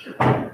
Yes, ma'am.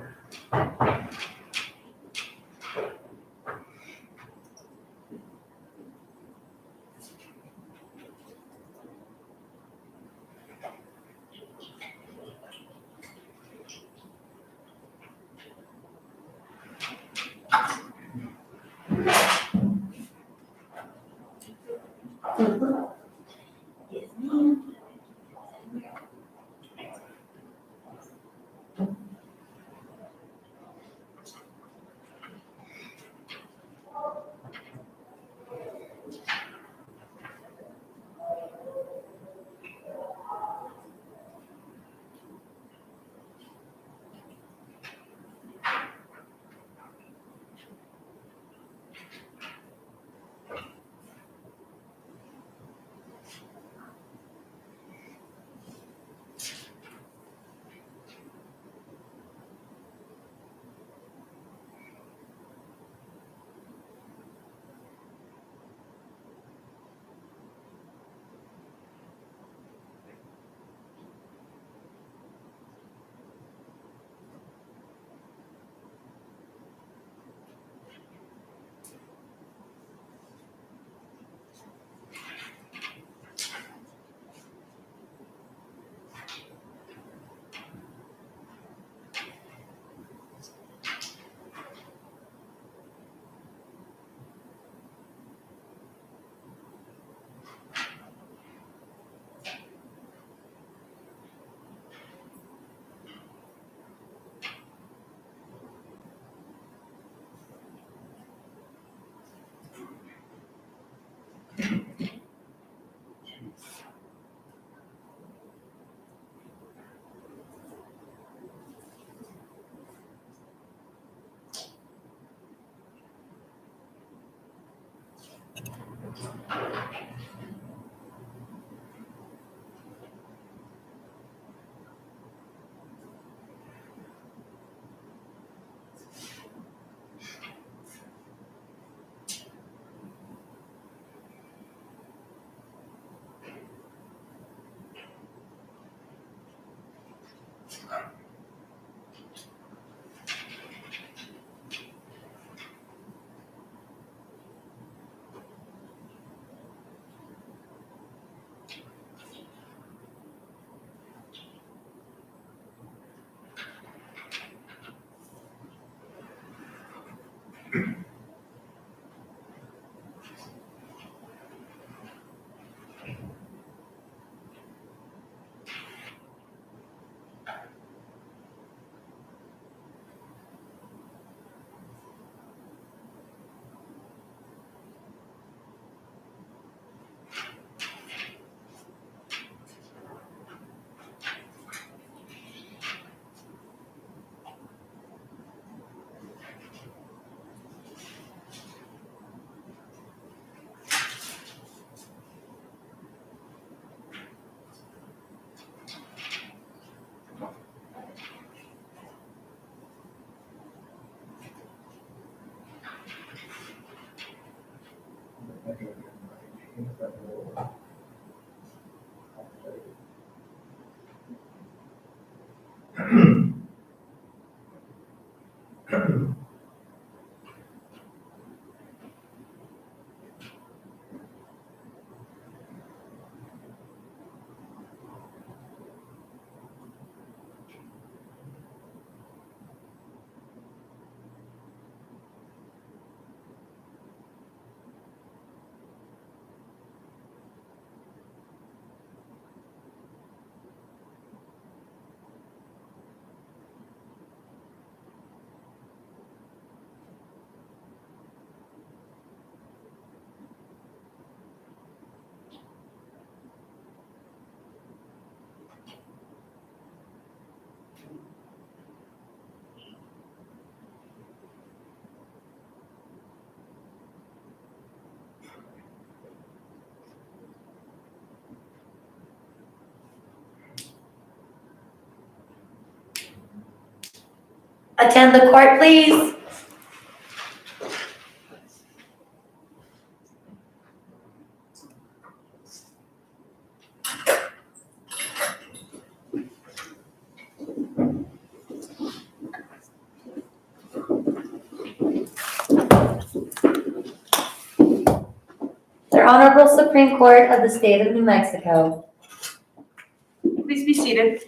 Attend the court, please. Honorable Supreme Court of the State of New Mexico. Please be seated.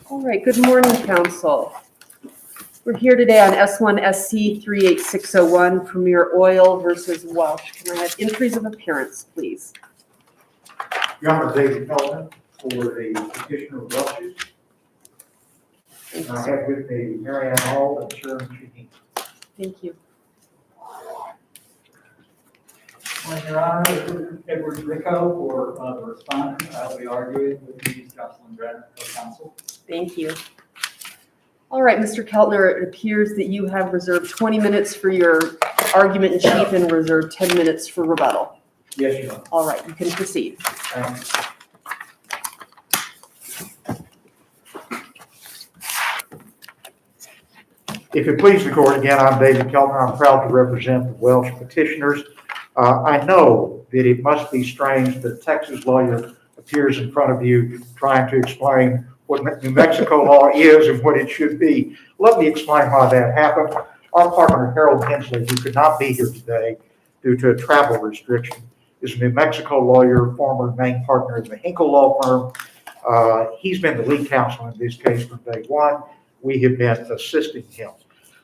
All right, good morning, Council. We're here today on S-1-SC-38601, Premier Oil versus Welch. Can I have entries of appearance, please? Your Honor, David Feldman for the petitioner of Welch's. And I have with me Mary Ann Hall and Sharon Shaheen. Thank you. Morning, Your Honor. Edward Rico for the respondent. I'll be arguing with me, Jocelyn Brenner, co-counsel. Thank you. All right, Mr. Keltner, it appears that you have reserved 20 minutes for your argument in chief and reserved 10 minutes for rebuttal. Yes, Your Honor. All right, you can proceed. If it pleases the court, again, I'm David Keltner. I'm proud to represent the Welch petitioners. I know that it must be strange that a Texas lawyer appears in front of you trying to explain what New Mexico law is and what it should be. Let me explain why that happened. Our partner, Harold Hensley, who could not be here today due to a travel restriction, is a New Mexico lawyer, former main partner of the Hinkle law firm. He's been the lead counsel in this case from day one. We have been assisting him.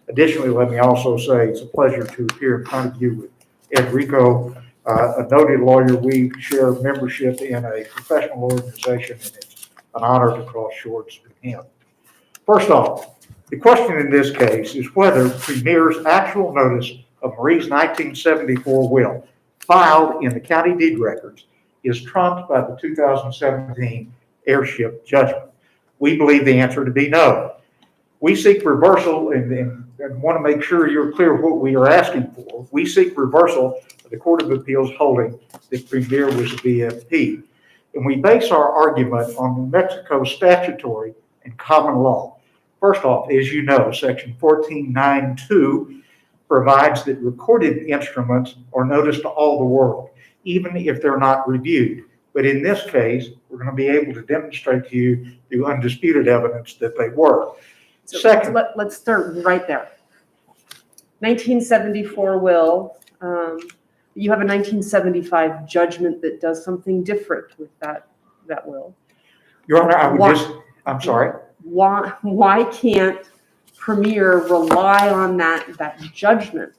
Additionally, let me also say it's a pleasure to appear in front of you with Ed Rico, a noted lawyer. We share membership in a professional organization, and it's an honor to cross shores with him. First off, the question in this case is whether Premier's actual notice of Marie's 1974 will, filed in the county deed records, is trumped by the 2017 airship judgment. We believe the answer to be no. We seek reversal and want to make sure you're clear what we are asking for. We seek reversal of the Court of Appeals holding that Premier was a BFP. And we base our argument on New Mexico's statutory and common law. First off, as you know, Section 1492 provides that recorded instruments are noticed to all the world, even if they're not reviewed. But in this case, we're going to be able to demonstrate to you through undisputed evidence that they were. So Second, let's start right there. 1974 will, you have a 1975 judgment that does something different with that will. Your Honor, I would Why? I'm sorry. Why can't Premier rely on that judgment?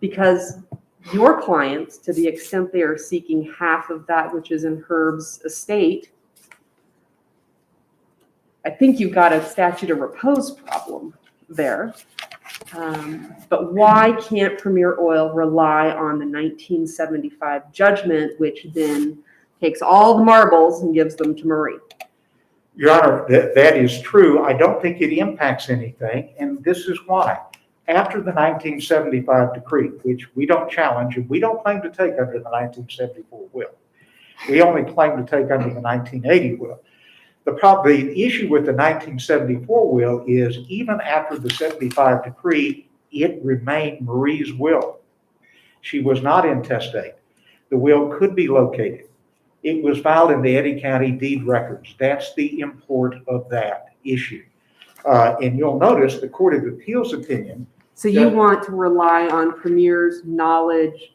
Because your clients, to the extent they are seeking half of that which is in Herb's estate, I think you've got a statute of repose problem there. But why can't Premier Oil rely on the 1975 judgment, which then takes all the marbles and gives them to Marie? Your Honor, that is true. I don't think it impacts anything, and this is why. After the 1975 decree, which we don't challenge and we don't claim to take under the 1974 will, we only claim to take under the 1980 will. The issue with the 1974 will is even after the 75 decree, it remained Marie's will. She was not intestate. The will could be located. It was filed in the Eddy County deed records. That's the import of that issue. And you'll notice the Court of Appeals opinion. So you want to rely on Premier's knowledge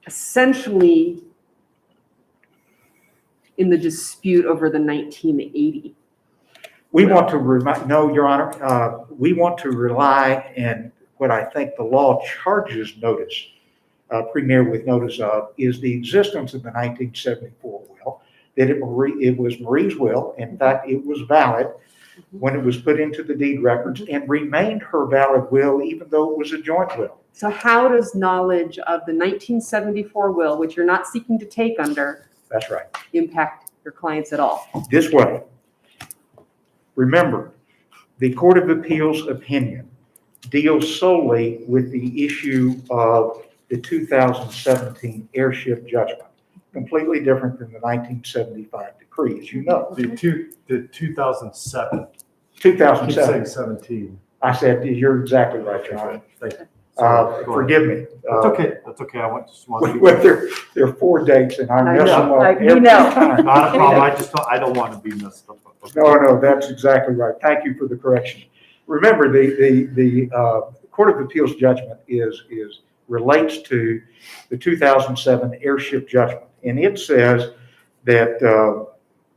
essentially in the dispute over the 1980. We want to no, Your Honor, we want to rely, and what I think the law charges notice, Premier with notice of, is the existence of the 1974 will, that it was Marie's will. In fact, it was valid when it was put into the deed records and remained her valid will even though it was a joint will. So how does knowledge of the 1974 will, which you're not seeking to take under, That's right. impact your clients at all? This way. Remember, the Court of Appeals opinion deals solely with the issue of the 2017 airship judgment, completely different than the 1975 decree, as you know. The 2007. 2007. Keep saying 17. I said, you're exactly right, Your Honor. Thank you. Sorry, go ahead. Forgive me. That's okay, that's okay, just want to. Well, there are 4 dates and I I mess them know. up We every know. time. Not a problem, I don't want to be messed up. Okay. No, that's exactly right. Thank you for the correction. Remember, the Court of Appeals judgment relates to the 2007 airship judgment. And it says that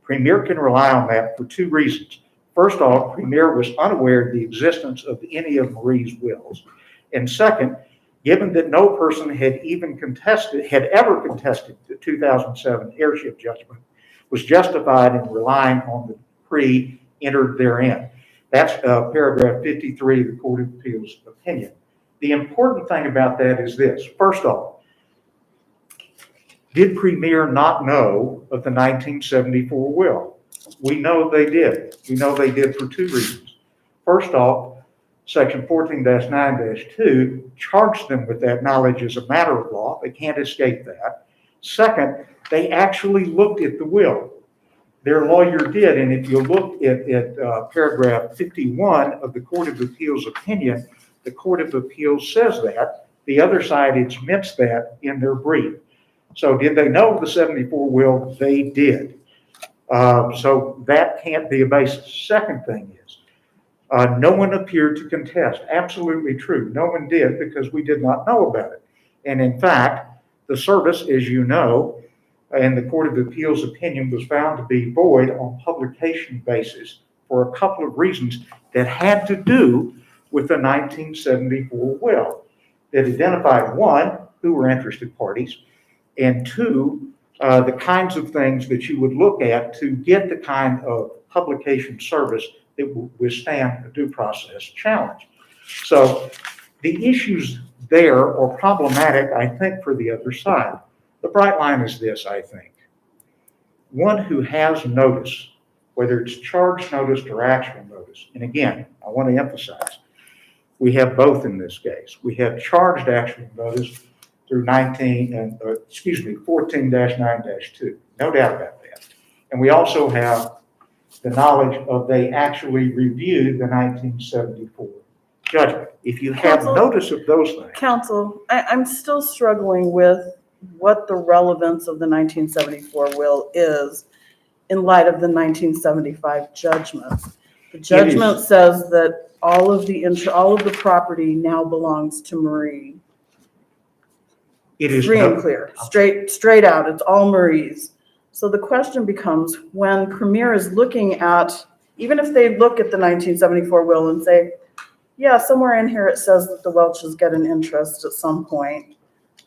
Premier can rely on that for 2 reasons. First off, Premier was unaware of the existence of any of Marie's wills. And second, given that no person had ever contested the 2007 airship judgment, was justified in relying on the decree entered therein. That's paragraph 53 of the Court of Appeals opinion. The important thing about that is this. First off, did Premier not know of the 1974 will? We know they did. We know they did for 2 reasons. First off, Section 14-9-2 charged them with that knowledge as a matter of law. They can't escape that. Second, they actually looked at the will. Their lawyer did, and if you look at paragraph 51 of the Court of Appeals opinion, the Court of Appeals says that. The other side admits that in their brief. So did they know of the 74 will? They did. So that can't be a basis. Second thing is, no one appeared to contest. Absolutely true. No one did because we did not know about it. And in fact, the service, as you know, and the Court of Appeals opinion was found to be void on publication basis for a couple of reasons that had to do with the 1974 will. It identified 1, who were interested parties, and 2, the kinds of things that you would look at to get the kind of publication service that will withstand a due process challenge. So the issues there are problematic, I think, for the other side. The bright line is this, I think. One who has notice, whether it's charge notice or actual notice, and again, I want to emphasize, we have both in this case. We have charged actual notice through 14-9-2. No doubt about that. And we also have the knowledge of they actually reviewed the 1974 judgment. If you have Counsel- notice of those things. Counsel, I'm still struggling with what the relevance of the 1974 will is in light of the 1975 judgment. The judgment says that all of the property now belongs to Marie. It is Free and no- clear, straight out, it's all Marie's. So the question becomes, when Premier is looking at, even if they look at the 1974 will and say, yeah, somewhere in here it says that the Welches get an interest at some point.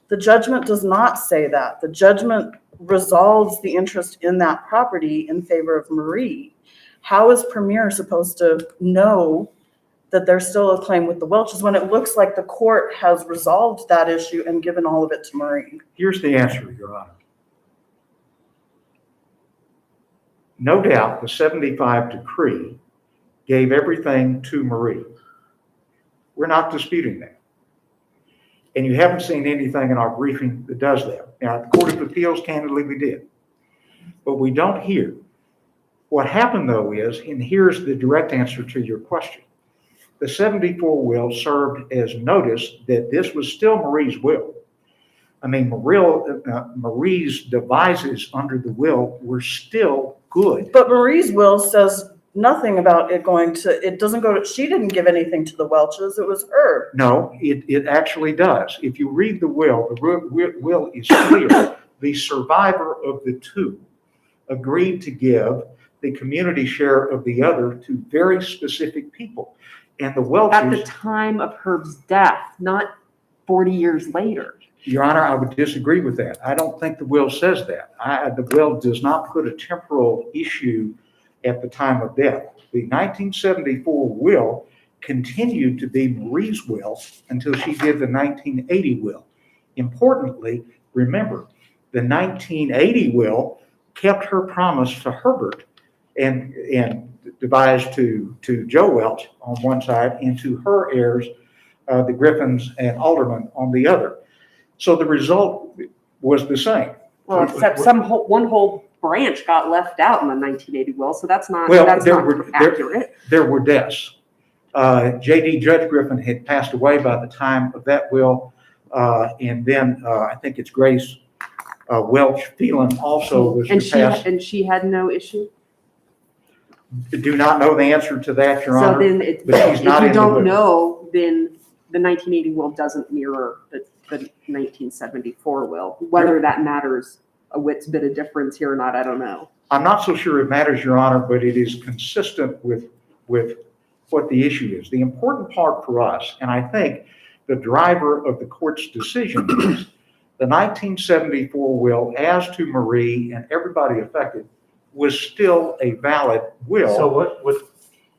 The judgment does not say that. The judgment resolves the interest in that property in favor of Marie. How is Premier supposed to know that there's still a claim with the Welches when it looks like the court has resolved that issue and given all of it to Marie? Here's the answer, Your Honor. No doubt the 75 decree gave everything to Marie. We're not disputing that. And you haven't seen anything in our briefing that does that. Now, the Court of Appeals, candidly, we did. But we don't hear. What happened, though, is, and here's the direct answer to your question, the 74 will served as notice that this was still Marie's will. I mean, Marie's devices under the will were still good. But Marie's will says nothing about it going to, it doesn't go to, she didn't give anything to the Welches, it was her. No, it actually does. If you read the will is clear. The survivor of the 2 agreed to give the community share of the other to very specific people. And the Welches— At the time of Herb's death, not 40 years later. Your Honor, I would disagree with that. I don't think the will says that. The will does not put a temporal issue at the time of death. The 1974 will continued to be Marie's will until she did the 1980 will. Importantly, remember, the 1980 will kept her promise to Herbert and devised to Joe Welch on one side and to her heirs, the Griffins and Alderman on the other. So the result was the same. Well, except one whole branch got left out in the 1980 will, so that's not Well, accurate. There were deaths. J.D. Judge Griffin had passed away by the time of that will. And then I think it's Grace Welch Phelan also was And passed. she had no issue? Do not know the answer to that, Your So Honor. then, but she's if not you in the don't will. know, then the 1980 will doesn't mirror the 1974 will. Whether that matters a whit's bit of difference here or not, I don't know. I'm not so sure it matters, Your Honor, but it is consistent with what the issue is. The important part for us, and I think the driver of the court's decision is the 1974 will, as to Marie and everybody affected, was still a valid will. So what,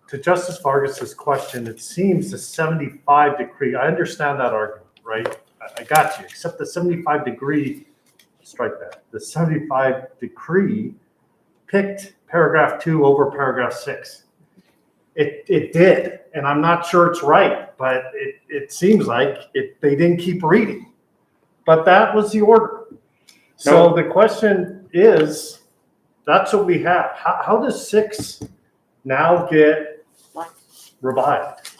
to Justice Vargas's question, it seems the 75 decree, I understand that argument, right? I got you, except the 75 degree, strike that, the 75 decree picked paragraph 2 over paragraph 6. It did, and I'm not sure it's right, but it seems like they didn't keep reading. But that was the order. So No. the question is, that's what we have. How does 6 now get revived?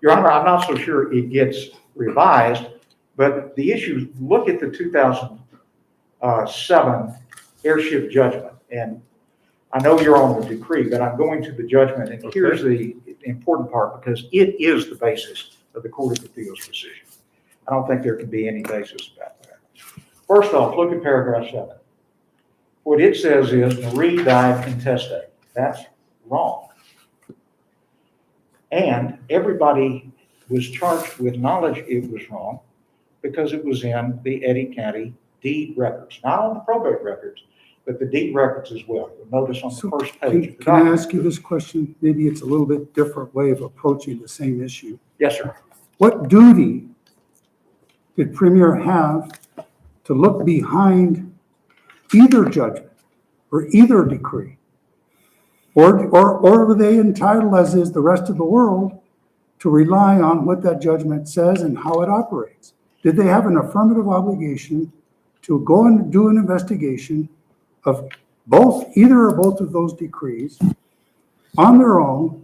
Your Honor, I'm not so sure it gets revised, but the issue, look at the 2007 airship judgment. And I know you're on the decree, but I'm going to the judgment, and here's the important part, because it is the basis of the Court of Appeals decision. I don't think there can be any basis about that. First off, look at paragraph 7. What it says is Marie died intestate. That's wrong. And everybody was charged with knowledge it was wrong because it was in the Eddy County deed records, not on the probate records, but the deed records as well. You'll notice on the first page. of the Can I document. ask you this question? Maybe it's a little bit different way of approaching the same issue. Yes, sir. What duty did Premier have to look behind either judgment or either decree? Or were they entitled, as is the rest of the world, to rely on what that judgment says and how it operates? Did they have an affirmative obligation to go and do an investigation of either or both of those decrees on their own,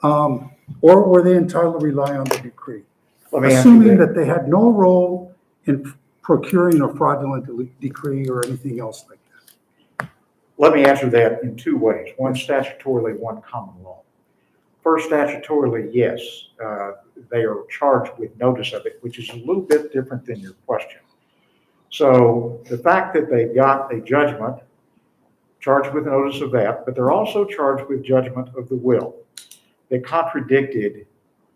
or were they entitled to rely on the decree? Let me answer Assuming that. that they had no role in procuring a fraudulent decree or anything else like that. Let me answer that in two ways, one statutorily, one common law. First, statutorily, yes, they are charged with notice of it, which is a little bit different than your question. So the fact that they got a judgment, charged with notice of that, but they're also charged with judgment of the will that contradicted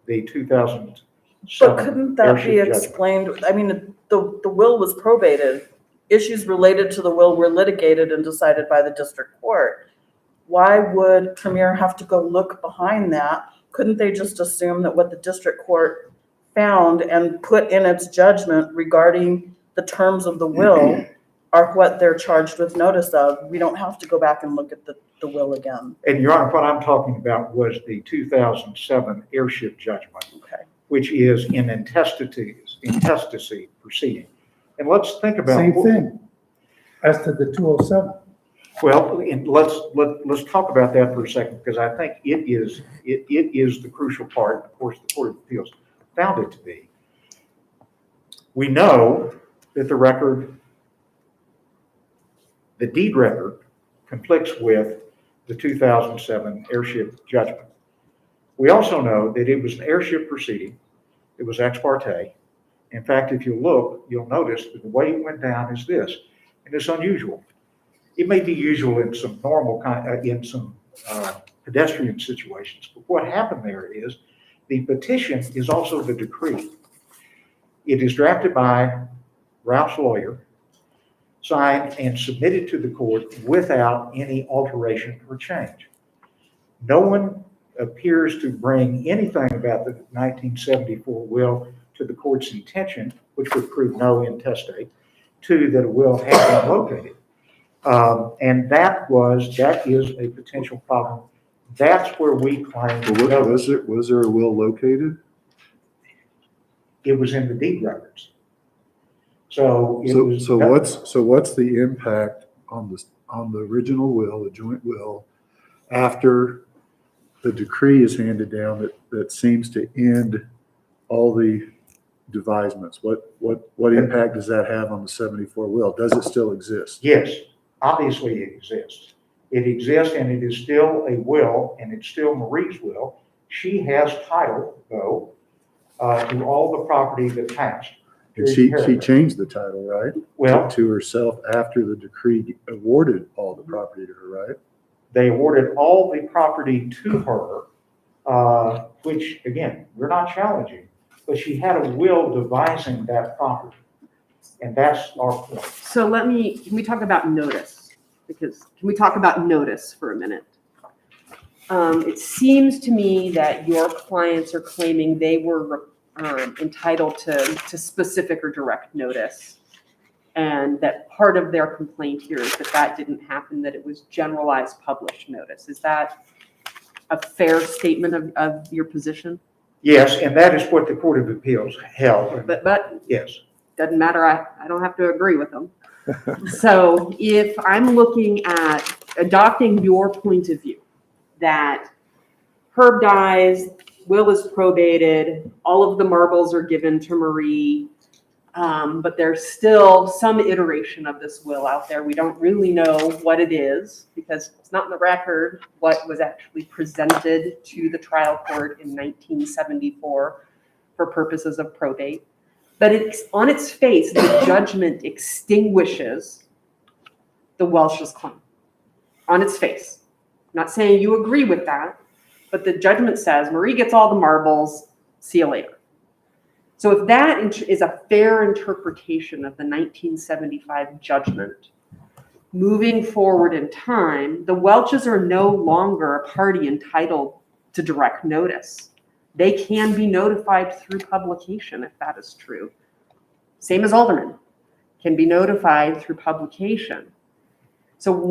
the 2007 But couldn't that be airship judgment. explained? I mean, the will was probated. Issues related to the will were litigated and decided by the district court. Why would Premier have to go look behind that? Couldn't they just assume that what the district court found and put in its judgment regarding the terms of the will are what they're charged with notice of? We don't have to go back and look at the will again. And Your Honor, what I'm talking about was the 2007 airship judgment, Okay. which is in intestacy proceeding. And let's think about. Same thing as to the 207. Well, and let's talk about that for a second, because I think it is the crucial part. Of course, the Court of Appeals found it to be. We know that the deed record conflicts with the 2007 airship judgment. We also know that it was an airship proceeding. It was ex parte. In fact, if you look, you'll notice that the way it went down is this, and it's unusual. It may be usual in some pedestrian situations, but what happened there is the petition is also the decree. It is drafted by Ralph's lawyer, signed and submitted to the court without any alteration or change. No one appears to bring anything about the 1974 will to the court's intention, which would prove no intestate, to that a will had been located. And that is a potential problem. That's where we claim. Was there a will located? It was in the deed records. So what's the impact on the original will, the joint will, after the decree is handed down that seems to end all the devisements. What impact does that have on the 74 will? Does it still exist? Yes, obviously it exists. It exists and it is still a will, and it's still Marie's will. She has title, though, to all the property that passed. And she changed the title, right? Well, To herself after the decree awarded all the property to her, right? they awarded all the property to her, which, again, we're not challenging, but she had a will devising that property. And that's our point. So can we talk about notice? Because, can we talk about notice for a minute? It seems to me that your clients are claiming they were entitled to specific or direct notice. And that part of their complaint here is that didn't happen, that it was generalized published notice. Is that a fair statement of your position? Yes, and that is what the Court of Appeals held. But Yes. doesn't matter, I don't have to agree with them. So if I'm looking at adopting your point of view, that Herb dies, will is probated, all of the marbles are given to Marie, but there's still some iteration of this will out there. We don't really know what it is because it's not in the record what was actually presented to the trial court in 1974 for purposes of probate. But it's on its face, the judgment extinguishes the Welch's claim. On its face. I'm not saying you agree with that, but the judgment says Marie gets all the marbles, see you later. So if that is a fair interpretation of the 1975 judgment, moving forward in time, the Welches are no longer a party entitled to direct notice. They can be notified through publication if that is true. Same as aldermen can be notified through publication. So how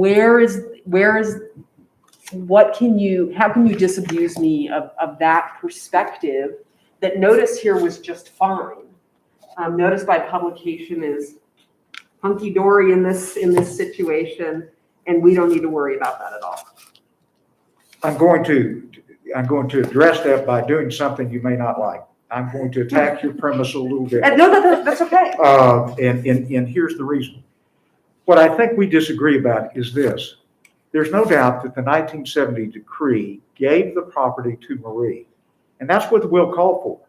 can you disabuse me of that perspective that notice here was just fine? Notice by publication is hunky-dory in this situation, and we don't need to worry about that at all. I'm going to address that by doing something you may not like. I'm going to attack your premise a little bit. No, that's okay. And here's the reason. What I think we disagree about is this. There's no doubt that the 1970 decree gave the property to Marie, and that's what the will called for.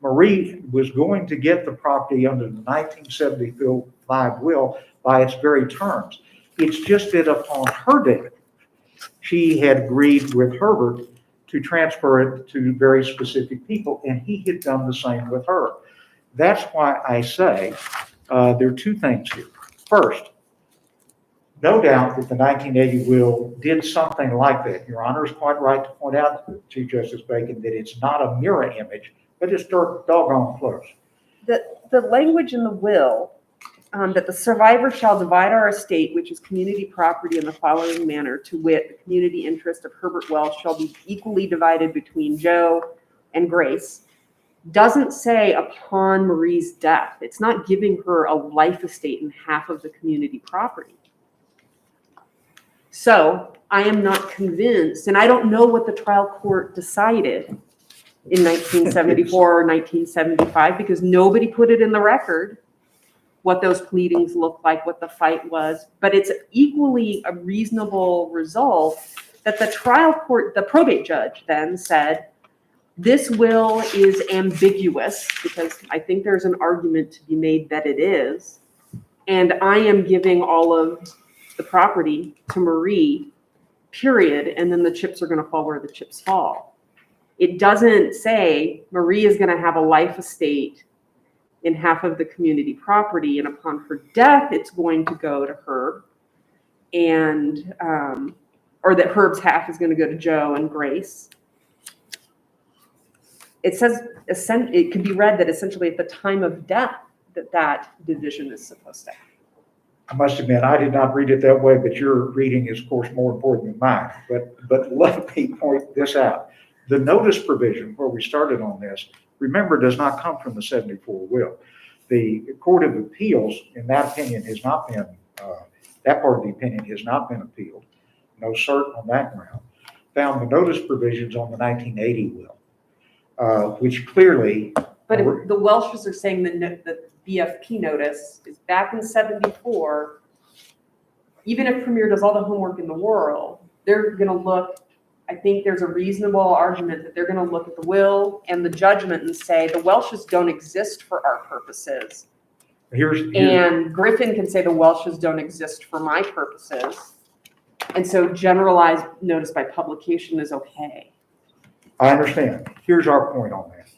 Marie was going to get the property under the 1975 will by its very terms. It's just that upon her death, she had agreed with Herbert to transfer it to very specific people, and he had done the same with her. That's why I say there are two things here. First, no doubt that the 1980 will did something like that. Your Honor is quite right to point out, Chief Justice Bacon, that it's not a mirror image, but it's doggone close. The language in the will, that the survivor shall divide our estate, which is community property, in the following manner, to wit, the community interest of Herbert Welch shall be equally divided between Joe and Grace, doesn't say upon Marie's death. It's not giving her a life estate in half of the community property. So I am not convinced, and I don't know what the trial court decided in 1974 or 1975 because nobody put it in the record what those pleadings looked like, what the fight was. But it's equally a reasonable result that the trial court, the probate judge then said, this will is ambiguous because I think there's an argument to be made that it is. And I am giving all of the property to Marie, period. And then the chips are going to fall where the chips fall. It doesn't say Marie is going to have a life estate in half of the community property, and upon her death, it's going to go to Herb, and or that Herb's half is going to go to Joe and Grace. It says it could be read that essentially at the time of death that division is supposed to happen. I must admit, I did not read it that way, but your reading is, of course, more important than mine. But let me point this out. The notice provision, where we started on this, remember, does not come from the 74 will. The Court of Appeals, in that opinion, has not been, that part of the opinion has not been appealed. No cert on that ground. found the notice provisions on the 1980 will, which clearly, But if the Welches are saying the BFP notice is back in 74. Even if Premier does all the homework in the world, they're gonna look, I think there's a reasonable argument that they're gonna look at the will and the judgment and say, the Welches don't exist for our purposes. here's And Griffin can say the Welches don't exist for my purposes. And so generalized notice by publication is okay. I understand. Here's our point on that.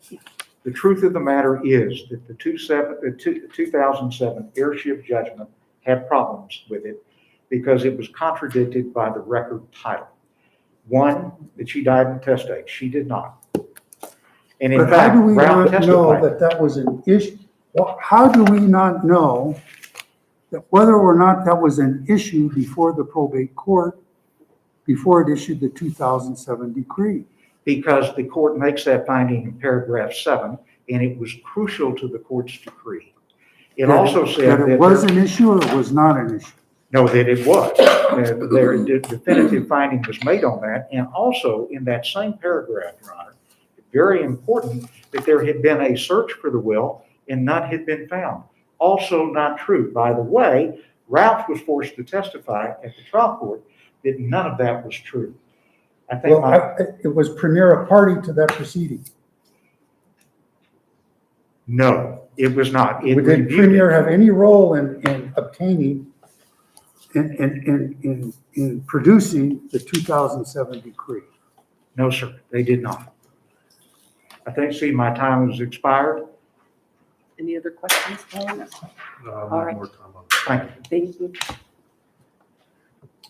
The truth of the matter is that the 2007 airship judgment had problems with it because it was contradicted by the record title. One, that she died in test age. She did not. And in But how fact, do we Ralph not know testified. that that was an issue? Well, how do we not know that whether or not that was an issue before the probate court, before it issued the 2007 decree? Because the court makes that finding in paragraph 7, and it was crucial to the court's decree. It also said That it was an issue or it was not an issue? No, that it was. Their definitive finding was made on that, and also in that same paragraph, Your Honor, very important that there had been a search for the will and none had been found. Also not true. By the way, Ralph was forced to testify at the trial court that none of that was true. I think Well, it was Premier a party to that proceeding. no, it was not. It Did reviewed Premier it. have any role in obtaining, in producing the 2007 decree? No, sir, they did not. I think, see, my time has expired. Any other questions, colleagues? All All right. More time on that. Thank you. Thank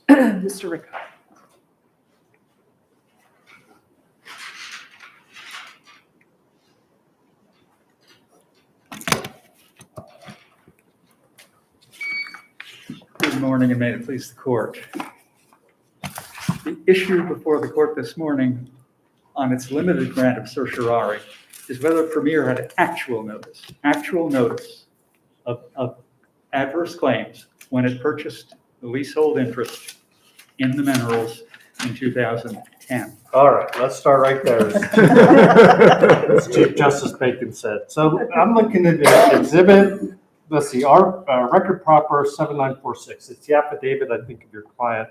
you. Mr. Rickard. Good morning, and may it please the court. The issue before the court this morning on its limited grant of certiorari is whether Premier had actual notice of adverse claims when it purchased the leasehold interest in the minerals in 2010. All right, let's start right there. As Chief Justice Bacon said. So I'm looking at the exhibit, let's see, our record proper 7946. It's the affidavit, I think, of your client.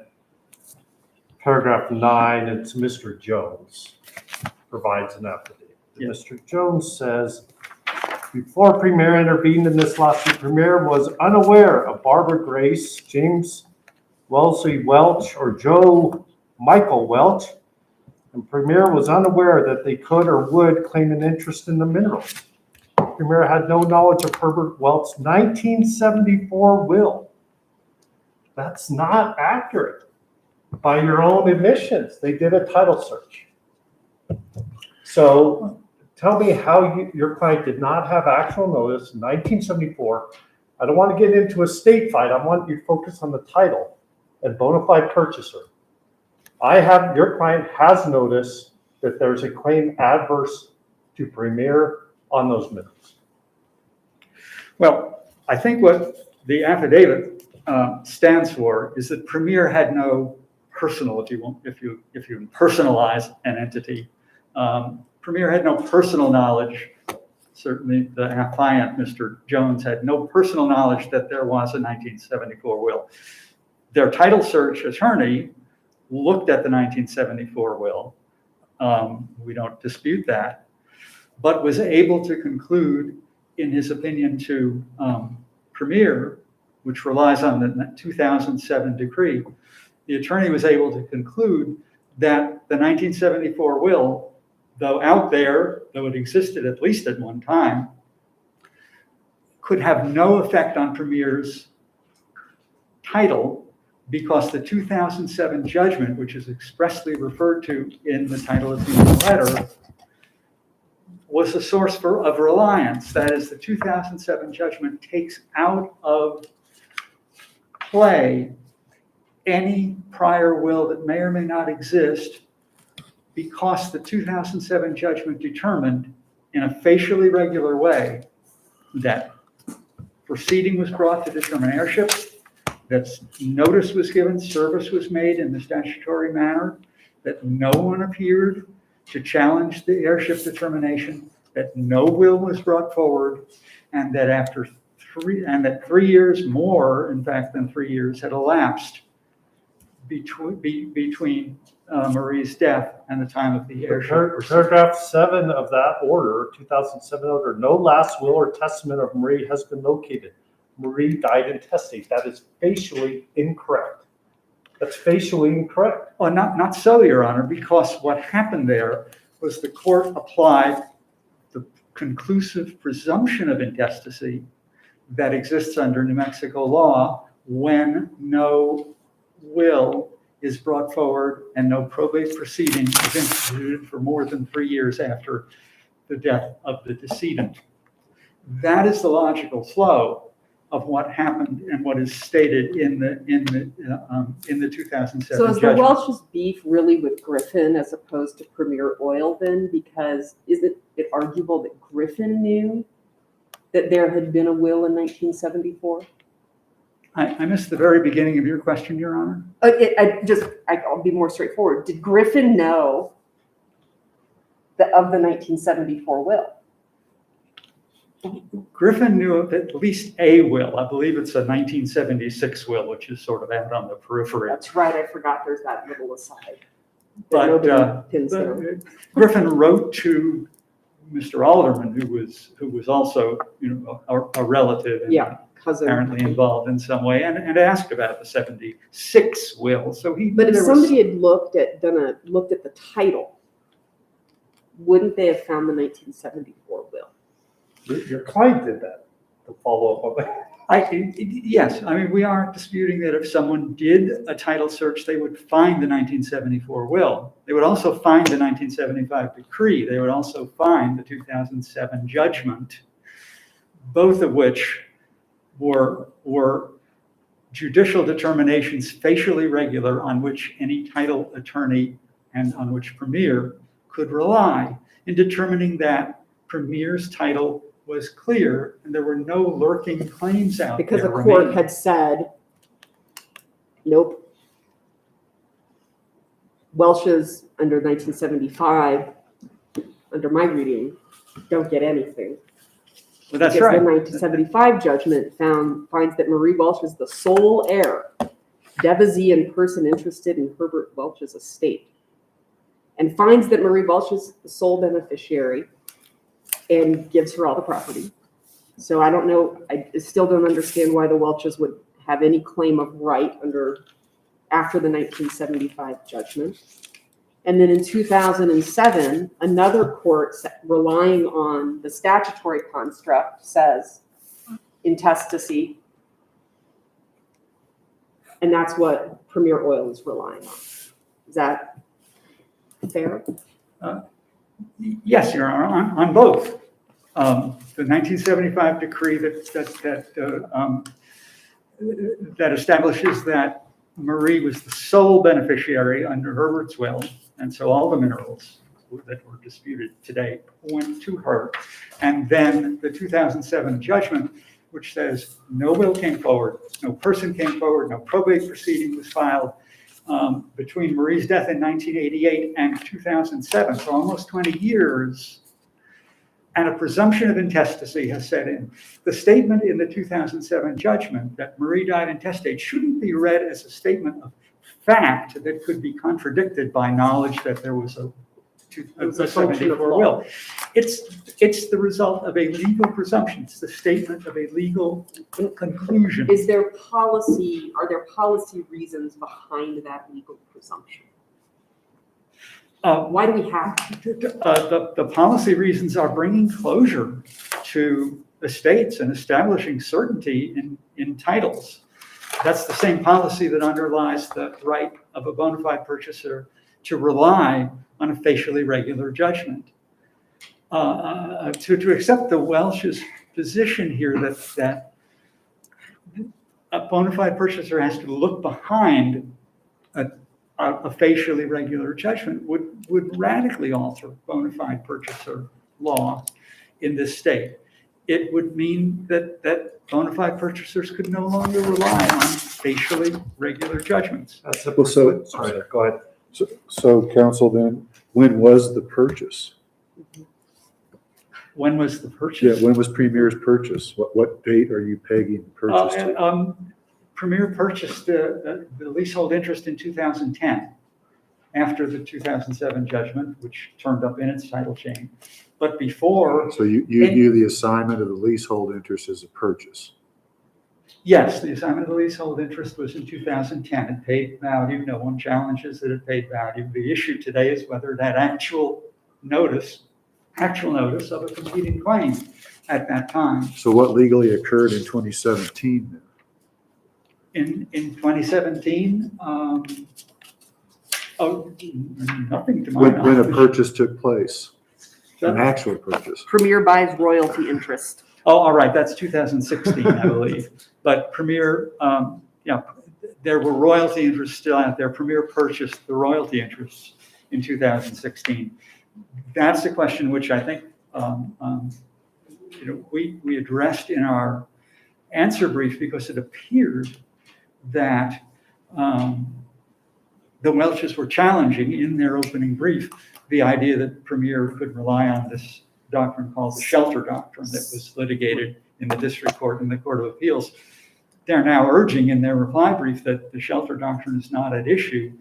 Paragraph 9, it's Mr. Jones provides an affidavit. Yes. Mr. Jones says, before Premier intervened in this lawsuit, Premier was unaware of Barbara Grace, James Wellesley Welch, or Joe Michael Welch, and Premier was unaware that they could or would claim an interest in the minerals. Premier had no knowledge of Herbert Welch's 1974 will. That's not accurate. By your own admissions, they did a title search. So tell me how your client did not have actual notice in 1974. I don't want to get into a state fight. I want you to focus on the title and bona fide purchaser. Your client has noticed that there's a claim adverse to Premier on those minerals. Well, I think what the affidavit stands for is that Premier had no personal, if you personalize an entity, Premier had no personal knowledge. Certainly the client, Mr. Jones, had no personal knowledge that there was a 1974 will. Their title search attorney looked at the 1974 will. We don't dispute that, but was able to conclude, in his opinion to Premier, which relies on the 2007 decree, the attorney was able to conclude that the 1974 will, though out there, though it existed at least at one time, could have no effect on Premier's title because the 2007 judgment, which is expressly referred to in the title of the letter, was a source of reliance. That is, the 2007 judgment takes out of play any prior will that may or may not exist because the 2007 judgment determined in a facially regular way that proceeding was brought to determine heirship, that notice was given, service was made in the statutory manner, that no one appeared to challenge the heirship determination, that no will was brought forward, and that after 3 years more, in fact, than 3 years had elapsed between Marie's death and the time of the heirship. Paragraph 7 of that order, 2007 order, no last will or testament of Marie has been located. Marie died intestate. That is facially incorrect. That's facially incorrect. Well, not so, Your Honor, because what happened there was the court applied the conclusive presumption of intestacy that exists under New Mexico law when no will is brought forward and no probate proceeding is instituted for more than 3 years after the death of the decedent. That is the logical flow of what happened and what is stated in the 2007 So is the judgment. Welch's beef really with Griffin as opposed to Premier Oil then? Because isn't it arguable that Griffin knew that there had been a will in 1974? I missed the very beginning of your question, Your Honor. I'll be more straightforward. Did Griffin know of the 1974 will? Griffin knew of at least a will. I believe it's a 1976 will, which is sort of out on the periphery. That's right, I forgot there's that little aside. But Nobody pins down. Griffin wrote to Mr. Alderman, who was also, a relative and Yeah, cousin. apparently involved in some way, and asked about the 76 will. So But if there was- somebody had looked at the title, wouldn't they have found the 1974 will? Your client did that to follow up on that. Yes, I mean, we aren't disputing that if someone did a title search, they would find the 1974 will. They would also find the 1975 decree. They would also find the 2007 judgment, both of which were judicial determinations facially regular on which any title attorney and on which Premier could rely in determining that Premier's title was clear and there were no lurking claims out Because there the court remaining. had said, nope. Welch's under 1975, under my reading, don't get anything. Well, that's Because right. the 1975 judgment finds that Marie Welch is the sole heir, devotee and person interested in Herbert Welch's estate, and finds that Marie Welch is the sole beneficiary and gives her all the property. So I don't know, I still don't understand why the Welches would have any claim of right after the 1975 judgment. And then in 2007, another court relying on the statutory construct says intestacy. And that's what Premier Oil is relying on. Is that fair? Yes, Your Honor, on both. The 1975 decree that establishes that Marie was the sole beneficiary under Herbert's will, and so all the minerals that were disputed today went to her. And then the 2007 judgment, which says no will came forward, no person came forward, no probate proceeding was filed between Marie's death in 1988 and 2007, so almost 20 years, and a presumption of intestacy has set in. The statement in the 2007 judgment that Marie died intestate shouldn't be read as a statement of fact that could be contradicted by knowledge that there was a function of 74 law. will. It's the result of a legal presumption. It's the statement of a legal conclusion. Are there policy reasons behind that legal presumption? Why do we have The policy reasons are bringing closure to estates and establishing certainty in titles. That's the same policy that underlies the right of a bona fide purchaser to rely on a facially regular judgment. To accept the Welch's position here that a bona fide purchaser has to look behind a facially regular judgment would radically alter bona fide purchaser law in this state. It would mean that bona fide purchasers could no longer rely on facially regular judgments. Well, so, Sorry. go ahead. So counsel then, when was the purchase? When was the Yeah, purchase? when was Premier's purchase? What date are you pegging the purchase to? Premier purchased the leasehold interest in 2010, after the 2007 judgment, which turned up in its title chain. But before, So you view the assignment of the leasehold interest as a purchase? yes, the assignment of the leasehold interest was in 2010. It paid value. No one challenges that it paid value. The issue today is whether that actual notice of a competing claim at that time. So what legally occurred in 2017 then? In 2017, nothing to my When a knowledge. purchase took place? An actual purchase? Premier buys royalty interest. Oh, all right, that's 2016, I believe. But Premier, there were royalty interests still out there. Premier purchased the royalty interests in 2016. That's the question which I think we addressed in our answer brief, because it appeared that the Welches were challenging in their opening brief the idea that Premier could rely on this doctrine called the shelter doctrine that was litigated in the district court and the Court of Appeals. They're now urging in their reply brief that the shelter doctrine is not at issue,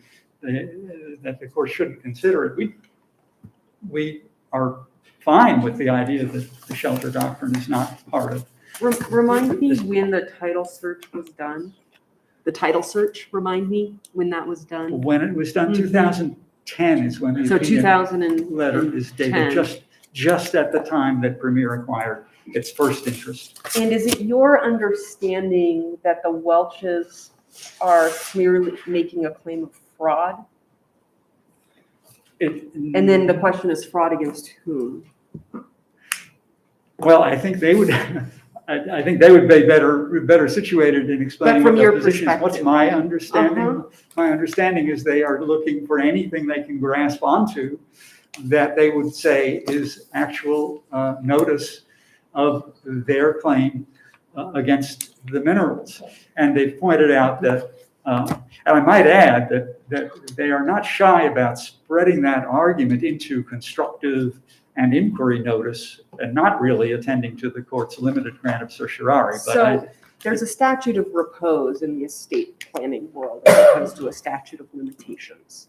that the court shouldn't consider it. We are fine with the idea that the shelter doctrine is not part of. Remind me when the title search was done? The title search, remind me when that was done? When it was done, Mhm. 2010 is when the So opinion 2010. letter is dated, just at the time that Premier acquired its first interest. And is it your understanding that the Welches are clearly making a claim of fraud? And then the question is fraud against whom? Well, I think they would, I think they would be better situated in explaining But from what their your position is. What's perspective. my understanding? Uh-huh. My understanding is they are looking for anything they can grasp onto that they would say is actual notice of their claim against the minerals. And they've pointed out that, and I might add that they are not shy about spreading that argument into constructive and inquiry notice and not really attending to the court's limited grant of certiorari. So there's a statute of repose in the estate planning world when it comes to a statute of limitations.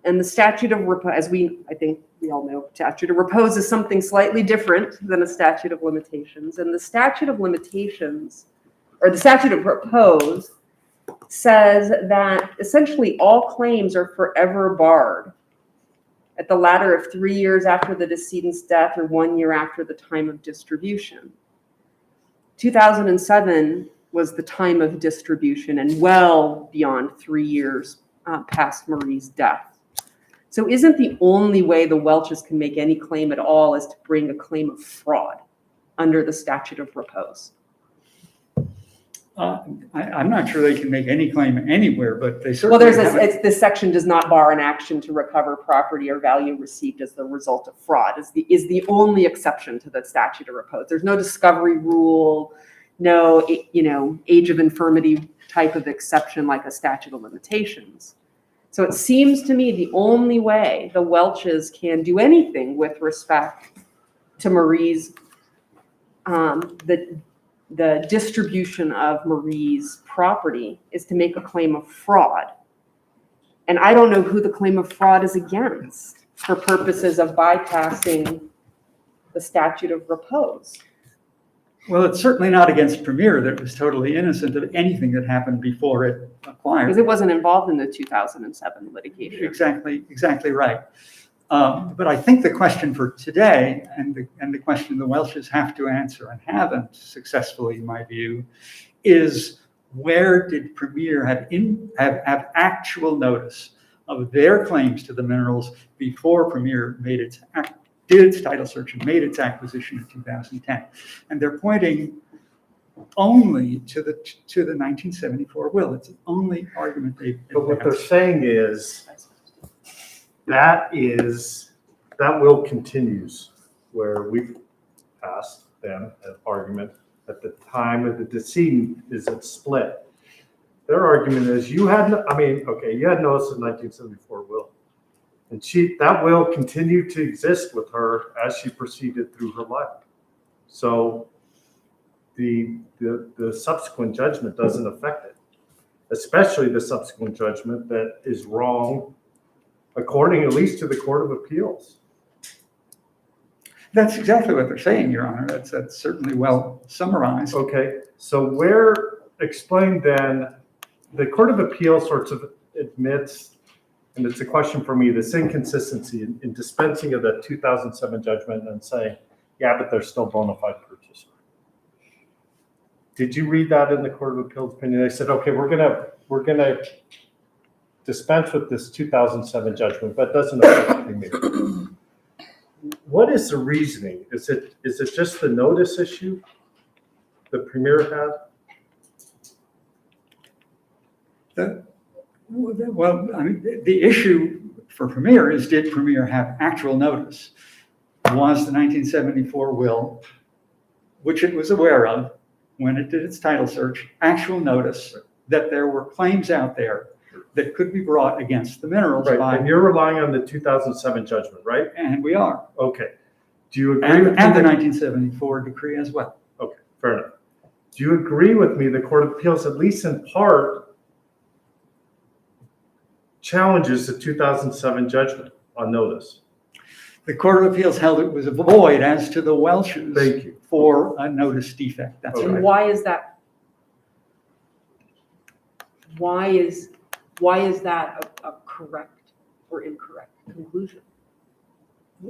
And the statute of repose, as I think we all know, statute of repose is something slightly different than a statute of limitations. And the statute of limitations, or the statute of repose, says that essentially all claims are forever barred at the latter of 3 years after the decedent's death or 1 year after the time of distribution. 2007 was the time of distribution and well beyond 3 years past Marie's death. So isn't the only way the Welches can make any claim at all is to bring a claim of fraud under the statute of repose? I'm not sure they can make any claim anywhere, but they Well, certainly this section does not bar an action to recover property or value received as the result of fraud, is the only exception to the statute of repose. There's no discovery rule, no, age of infirmity type of exception like a statute of limitations. So it seems to me the only way the Welches can do anything with respect to Marie's, the distribution of Marie's property is to make a claim of fraud. And I don't know who the claim of fraud is against for purposes of bypassing the statute of repose. Well, it's certainly not against Premier that was totally innocent of anything that happened before it acquired. Because it wasn't involved in the 2007 litigation. Exactly right. But I think the question for today, and the question the Welches have to answer and haven't successfully, in my view, is where did Premier have actual notice of their claims to the minerals before Premier did its title search and made its acquisition in 2010? And they're pointing only to the 1974 will. It's the only argument they've. But what they're saying is that will continues where we've asked them an argument at the time of the decedent is it split. their argument is you had, you had notice of 1974 will. And that will continued to exist with her as she proceeded through her life. So the subsequent judgment doesn't affect it, especially the subsequent judgment that is wrong, according at least to the Court of Appeals. That's exactly what they're saying, Your Honor. That's certainly well summarized. Okay, so explain then, the Court of Appeals sorts of admits, and it's a question for me, this inconsistency in dispensing of the 2007 judgment and saying, yeah, but they're still bona fide purchaser. Did you read that in the Court of Appeals opinion? They said, okay, we're gonna dispense with this 2007 judgment, but it doesn't affect Premier. What is the reasoning? Is it just the notice issue the Premier had? Well, I mean, the issue for Premier is, did Premier have actual notice? Was the 1974 will, which it was aware of when it did its title search, actual notice that there were claims out there that could be brought against the minerals Right, by, and you're relying on the 2007 judgment, right? and we are, Okay. Do you agree and with the me? 1974 decree as well. Okay, fair enough. Do you agree with me the Court of Appeals, at least in part, challenges the 2007 judgment on notice? The Court of Appeals held it was a void as to the Welches Thank you. for a notice defect. That's Okay. right. And why is that? Why is that a correct or incorrect conclusion?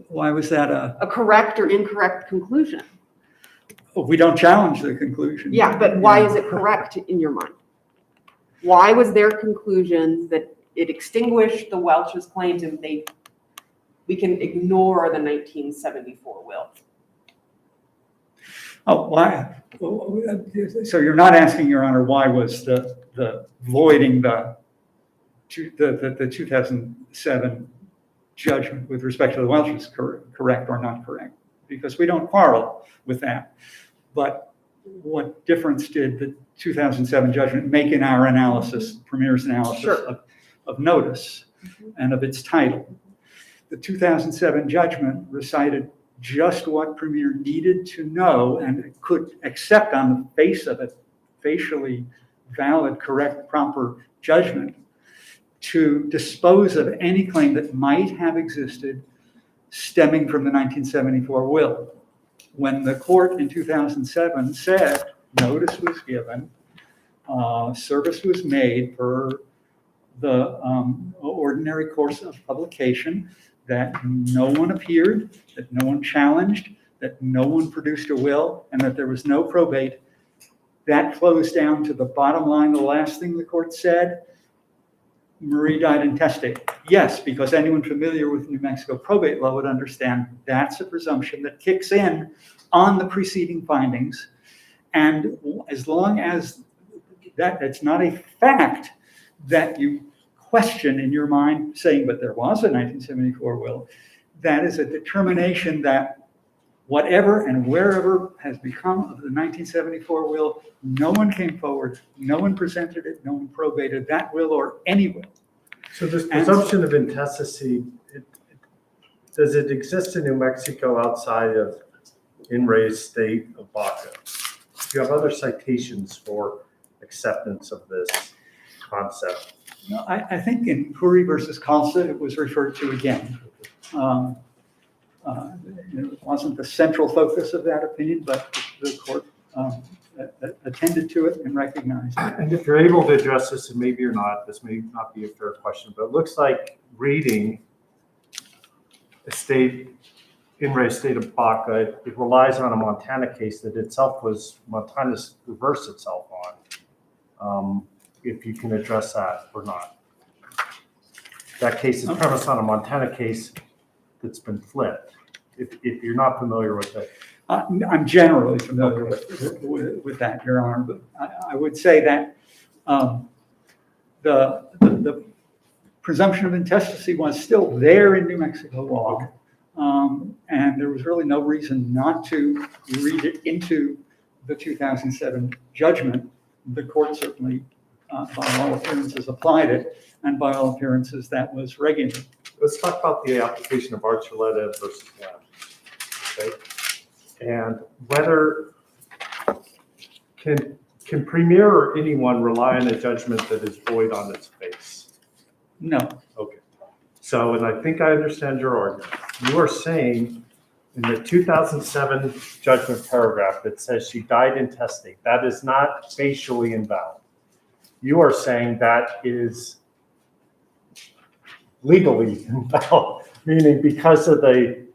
Why was that A correct or incorrect conclusion? we don't challenge the conclusion. Yeah, but why is it correct in your mind? Why was their conclusion that it extinguished the Welch's claims and we can ignore the 1974 will? Oh, why? So you're not asking, Your Honor, why was the voiding the 2007 judgment with respect to the Welch's correct or not correct? Because we don't quarrel with that. But what difference did the 2007 judgment make in our analysis, Premier's analysis Sure. of notice and of its title? The 2007 judgment recited just what Premier needed to know and could accept on the face of it, facially valid, correct, proper judgment to dispose of any claim that might have existed stemming from the 1974 will. When the court in 2007 said notice was given, service was made per the ordinary course of publication, that no one appeared, that no one challenged, that no one produced a will, and that there was no probate, that flows down to the bottom line. The last thing the court said, Marie died intestate. Yes, because anyone familiar with New Mexico probate law would understand that's a presumption that kicks in on the preceding findings. And as long as that's not a fact that you question in your mind saying, but there was a 1974 will, that is a determination that whatever and wherever has become of the 1974 will, no one came forward, no one presented it, no one probated that will or any will. So this presumption of intestacy, does it exist in New Mexico outside of in-raised state of Baca? Do you have other citations for acceptance of this concept? No, I think in Puri versus Khalsa, it was referred to again. It wasn't the central focus of that opinion, but the court attended to it and recognized it. And if you're able to address this, and maybe you're not, this may not be a fair question, but it looks like reading in-raised state of Baca, it relies on a Montana case that itself was, Montana's reversed itself on. If you can address that or not. That case is premised on a Montana case that's been flipped. If you're not familiar with it. I'm generally familiar with that, Your Honor, but I would say that the presumption of intestacy was still there in New Mexico law, and there was really no reason not to read it into the 2007 judgment. The court certainly by all appearances applied it, and by all appearances that was regular. Let's talk about the application of Archuleta versus Welch. Okay? And whether can Premier or anyone rely on a judgment that is void on its face? No. Okay. So, and I think I understand your argument. You are saying in the 2007 judgment paragraph that says she died intestate, that is not facially invalid. You are saying that is legally invalid, meaning because of the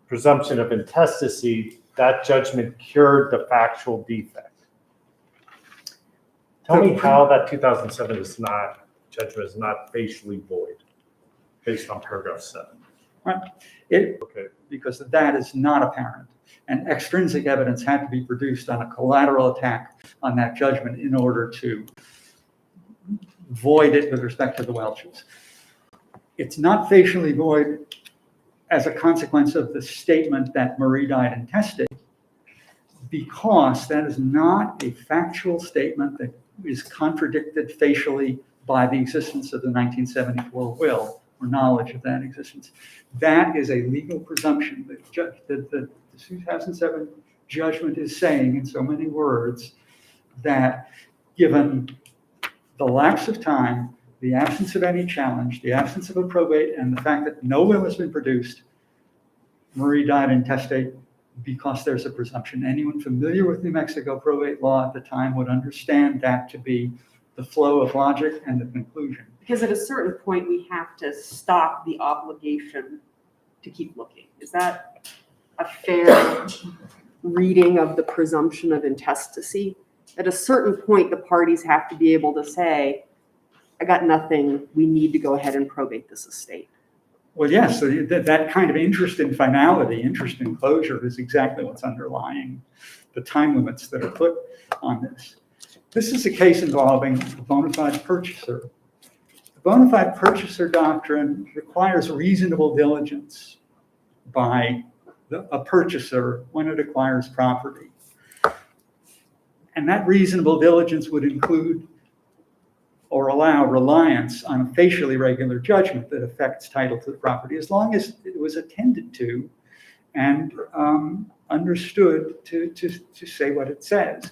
presumption of intestacy, that judgment cured the factual defect. Tell me how that 2007 judgment is not facially void based on paragraph 7. Right. Okay. Because that is not apparent. And extrinsic evidence had to be produced on a collateral attack on that judgment in order to void it with respect to the Welches. It's not facially void as a consequence of the statement that Marie died intestate, because that is not a factual statement that is contradicted facially by the existence of the 1974 will or knowledge of that existence. That is a legal presumption that the 2007 judgment is saying in so many words that given the lapse of time, the absence of any challenge, the absence of a probate, and the fact that no will has been produced, Marie died intestate because there's a presumption. Anyone familiar with New Mexico probate law at the time would understand that to be the flow of logic and the conclusion. Because at a certain point, we have to stop the obligation to keep looking. Is that a fair reading of the presumption of intestacy? At a certain point, the parties have to be able to say, I got nothing, we need to go ahead and probate this estate. Well, yes, so that kind of interest in finality, interest in closure is exactly what's underlying the time limits that are put on this. This is a case involving a bona fide purchaser. The bona fide purchaser doctrine requires reasonable diligence by a purchaser when it acquires property. And that reasonable diligence would include or allow reliance on a facially regular judgment that affects title to the property, as long as it was attended to and understood to say what it says.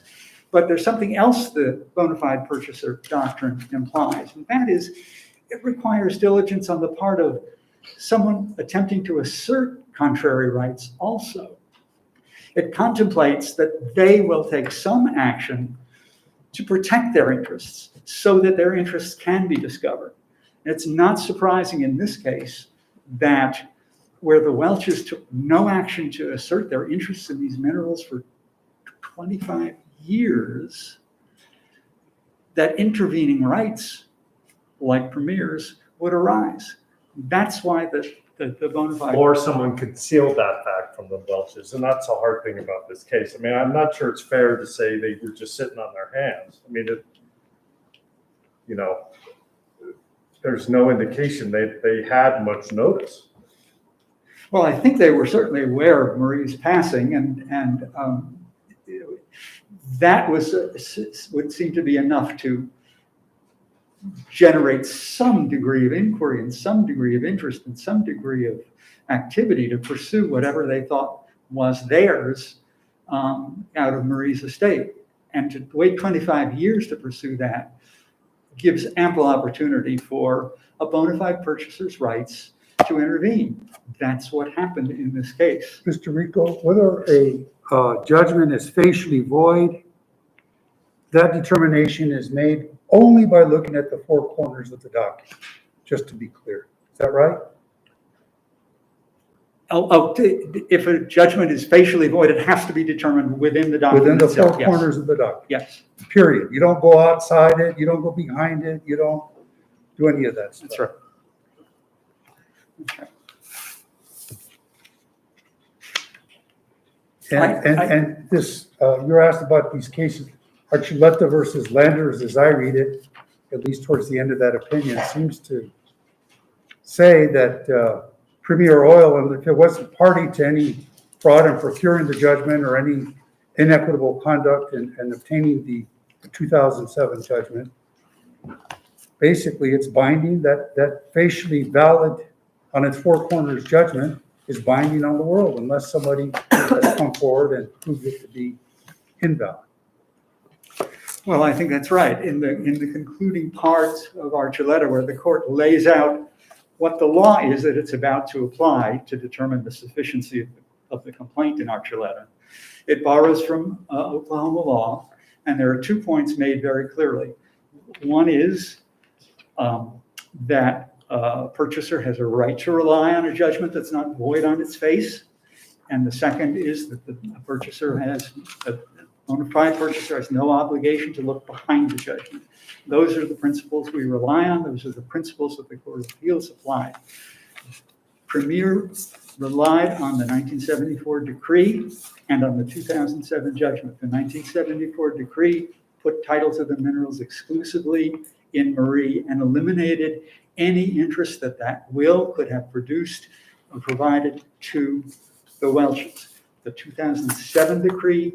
But there's something else the bona fide purchaser doctrine implies, and that is it requires diligence on the part of someone attempting to assert contrary rights also. It contemplates that they will take some action to protect their interests so that their interests can be discovered. And it's not surprising in this case that where the Welches took no action to assert their interests in these minerals for 25 years, that intervening rights, like Premier's, would arise. That's why the bona fide... Or someone concealed that fact from the Welches, and that's the hard thing about this case. I mean, I'm not sure it's fair to say they were just sitting on their hands. I mean, there's no indication they had much notice. Well, I think they were certainly aware of Marie's passing, and that would seem to be enough to generate some degree of inquiry and some degree of interest and some degree of activity to pursue whatever they thought was theirs out of Marie's estate. And to wait 25 years to pursue that gives ample opportunity for a bona fide purchaser's rights to intervene. That's what happened in this case. Mr. Rico, whether a judgment is facially void, that determination is made only by looking at the four corners of the document, just to be clear. Is that right? If a judgment is facially void, it has to be determined within the document Within the four itself, yes. corners of the document? Yes, Period. You don't go outside it, you don't go behind it, you don't do any of that stuff. that's right. That's right. And this, you're asked about these cases, Archuleta versus Landers, as I read it, at least towards the end of that opinion, seems to say that Premier Oil, and if it wasn't party to any fraud in procuring the judgment or any inequitable conduct in obtaining the the 2007 judgment. Basically, it's binding, that facially valid on its four corners judgment is binding on the world unless somebody has come forward and proved it to be invalid. Well, I think that's right. In the concluding part of Archuleta, where the court lays out what the law is that it's about to apply to determine the sufficiency of the complaint in Archuleta, it borrows from Oklahoma law, and there are 2 points made very clearly. One is that a purchaser has a right to rely on a judgment that's not void on its face, and the second is that the purchaser has a bona fide purchaser has no obligation to look behind the judgment. Those are the principles we rely on. Those are the principles that the Court of Appeals applied. Premier relied on the 1974 decree and on the 2007 judgment. The 1974 decree put title to the minerals exclusively in Marie and eliminated any interest that that will could have produced or provided to the Welches. The 2007 decree